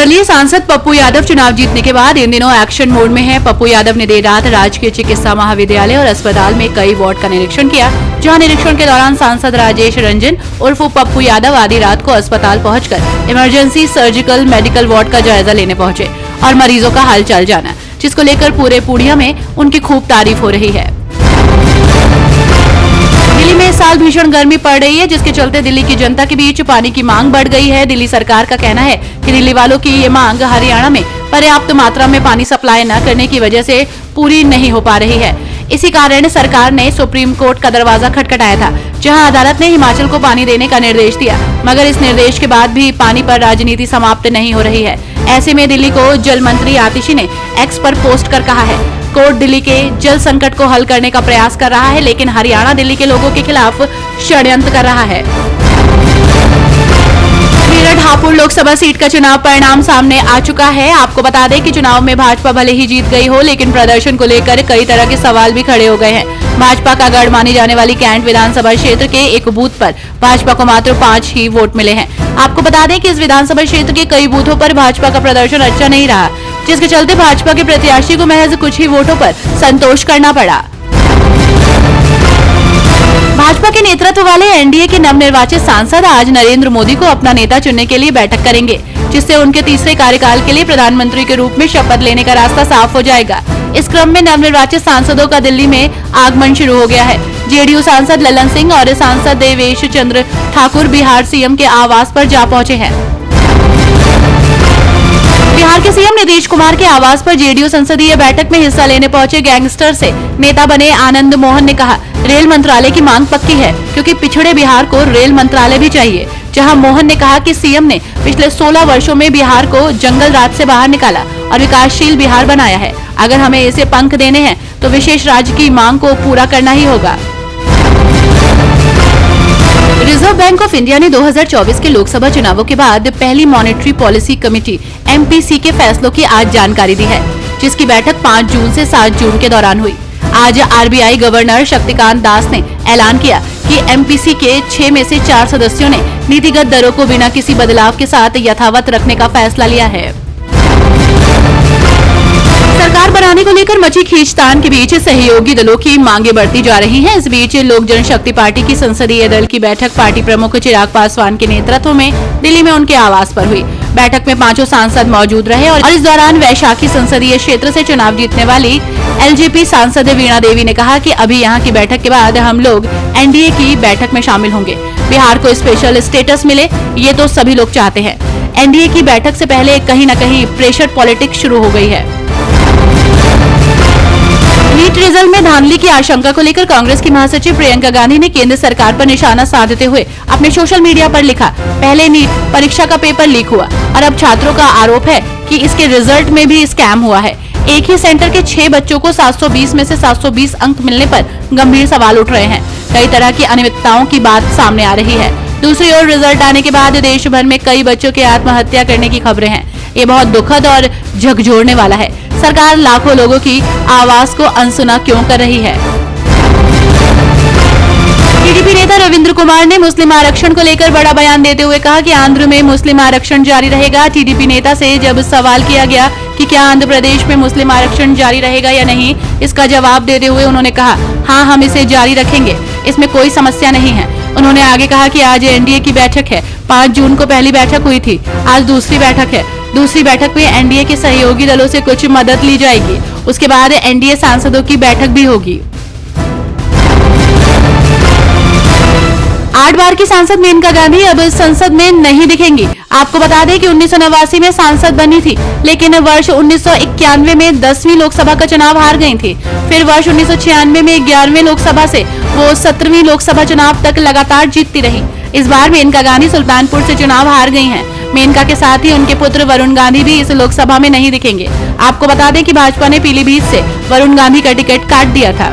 निर्दलीय सांसद पप्पू यादव चुनाव जीतने के बाद इन दिनों एक्शन मोड में हैं। पप्पू यादव ने देर रात राजकीय चिकित्सा महाविद्यालय और अस्पताल में कई वार्ड का निरीक्षण किया, जहां निरीक्षण के दौरान सांसद राजेश रंजन उर्फ पप्पू यादव आधी रात को अस्पताल पहुंचकर इमरजेंसी सर्जिकल मेडिकल वार्ड का जायजा लेने पहुंचे और मरीजों का हालचाल जाना, जिसको लेकर पूरे पूर्णिया में उनकी खूब तारीफ हो रही है। दिल्ली में इस साल भीषण गर्मी पड़ रही है, जिसके चलते दिल्ली की जनता के बीच पानी की मांग बढ़ गई है। दिल्ली सरकार का कहना है कि दिल्ली वालों की ये मांग हरियाणा में पर्याप्त मात्रा में पानी सप्लाई न करने की वजह से पूरी नहीं हो पा रही है। इसी कारण सरकार ने सुप्रीम कोर्ट का दरवाजा खटखटाया था, जहां अदालत ने हिमाचल को पानी देने का निर्देश दिया, मगर इस निर्देश के बाद भी पानी पर राजनीति समाप्त नहीं हो रही है। ऐसे में दिल्ली को जल मंत्री आतिशी ने एक्स पर पोस्ट कर कहा है, कोर्ट दिल्ली के जल संकट को हल करने का प्रयास कर रहा है, लेकिन हरियाणा दिल्ली के लोगों के खिलाफ षड्यंत्र कर रहा है। मेरठ हापुड़ लोकसभा सीट का चुनाव परिणाम सामने आ चुका है। आपको बता दें कि चुनाव में भाजपा भले ही जीत गई हो, लेकिन प्रदर्शन को लेकर कई तरह के सवाल भी खड़े हो गए हैं। भाजपा का गढ़ मानी जाने वाली कैंट विधानसभा क्षेत्र के एक बूथ पर भाजपा को मात्र 5 ही वोट मिले हैं। आपको बता दें कि इस विधानसभा क्षेत्र के कई बूथों पर भाजपा का प्रदर्शन अच्छा नहीं रहा, जिसके चलते भाजपा के प्रत्याशी को महज कुछ ही वोटों पर संतोष करना पड़ा। भाजपा के नेतृत्व वाले एनडीए के नवनिर्वाचित सांसद आज नरेंद्र मोदी को अपना नेता चुनने के लिए बैठक करेंगे, जिससे उनके तीसरे कार्यकाल के लिए प्रधानमंत्री के रूप में शपथ लेने का रास्ता साफ हो जाएगा। इस क्रम में नवनिर्वाचित सांसदों का दिल्ली में आगमन शुरू हो गया है। जेडीयू सांसद ललन सिंह और सांसद देवेश चंद्र ठाकुर बिहार सीएम के आवास पर जा पहुंचे हैं। बिहार के सीएम नीतीश कुमार के आवास पर जेडीयू संसदीय बैठक में हिस्सा लेने पहुंचे गैंगस्टर से नेता बने आनंद मोहन ने कहा, रेल मंत्रालय की मांग पक्की है, क्योंकि पिछड़े बिहार को रेल मंत्रालय भी चाहिए। जहां मोहन ने कहा कि सीएम ने पिछले 16 वर्षों में बिहार को जंगल राज से बाहर निकाला और विकासशील बिहार बनाया है। अगर हमें इसे पंख देने हैं तो विशेष राज्य की मांग को पूरा करना ही होगा। रिजर्व बैंक ऑफ इंडिया ने 2024 के लोकसभा चुनावों के बाद पहली मॉनेटरी पॉलिसी कमेटी एमपीसी के फैसलों की आज जानकारी दी है, जिसकी बैठक 5 जून से 7 जून के दौरान हुई। आज आरबीआई गवर्नर शक्तिकांत दास ने ऐलान किया कि एमपीसी के 6 में से 4 सदस्यों ने नीतिगत दरों को बिना किसी बदलाव के साथ यथावत रखने का फैसला लिया है। सरकार बनाने को लेकर मची खींचतान के बीच सहयोगी दलों की मांगे बढ़ती जा रही हैं। इस बीच लोक जनशक्ति पार्टी की संसदीय दल की बैठक पार्टी प्रमुख चिराग पासवान के नेतृत्व में दिल्ली में उनके आवास पर हुई। बैठक में 5 सांसद मौजूद रहे और इस दौरान वैशाखी संसदीय क्षेत्र से चुनाव जीतने वाली एलजेपी सांसद वीणा देवी ने कहा कि अभी यहाँ की बैठक के बाद हम लोग एनडीए की बैठक में शामिल होंगे। बिहार को स्पेशल स्टेटस मिले, ये तो सभी लोग चाहते हैं। एनडीए की बैठक से पहले कहीं न कहीं प्रेशर पॉलिटिक्स शुरू हो गई है। नीट रिजल्ट में धांधली की आशंका को लेकर कांग्रेस की महासचिव प्रियंका गांधी ने केंद्र सरकार पर निशाना साधते हुए अपने सोशल मीडिया पर लिखा, पहले नीट परीक्षा का पेपर लीक हुआ और अब छात्रों का आरोप है कि इसके रिजल्ट में भी स्कैम हुआ है। एक ही सेंटर के 6 बच्चों को 720 में से 720 अंक मिलने पर गंभीर सवाल उठ रहे हैं। कई तरह की अनियमितताओं की बात सामने आ रही है। दूसरी ओर रिजल्ट आने के बाद देश भर में कई बच्चों के आत्महत्या करने की खबरें हैं। ये बहुत दुखद और झकझोरने वाला है। सरकार लाखों लोगों की आवाज को अनसुना क्यों कर रही है? टीडीपी नेता रविंद्र कुमार ने मुस्लिम आरक्षण को लेकर बड़ा बयान देते हुए कहा कि आंध्र में मुस्लिम आरक्षण जारी रहेगा। टीडीपी नेता से जब सवाल किया गया कि क्या आंध्र प्रदेश में मुस्लिम आरक्षण जारी रहेगा या नहीं, इसका जवाब देते हुए उन्होंने कहा, हाँ, हम इसे जारी रखेंगे, इसमें कोई समस्या नहीं है। उन्होंने आगे कहा कि आज एनडीए की बैठक है। 5 जून को पहली बैठक हुई थी, आज दूसरी बैठक है। दूसरी बैठक में एनडीए के सहयोगी दलों से कुछ मदद ली जाएगी। उसके बाद एनडीए सांसदों की बैठक भी होगी। 8 बार की सांसद मेनका गांधी अब संसद में नहीं दिखेंगी। आपको बता दें कि 1989 में सांसद बनी थी, लेकिन वर्ष 1991 में 10वीं लोकसभा का चुनाव हार गई थी। फिर वर्ष 1996 में 11वें लोकसभा से वो 17वीं लोकसभा चुनाव तक लगातार जीतती रही। इस बार मेनका गांधी सुल्तानपुर से चुनाव हार गई हैं। मेनका के साथ ही उनके पुत्र वरुण गांधी भी इस लोकसभा में नहीं दिखेंगे। आपको बता दें कि भाजपा ने पीलीभीत से वरुण गांधी का टिकट काट दिया था।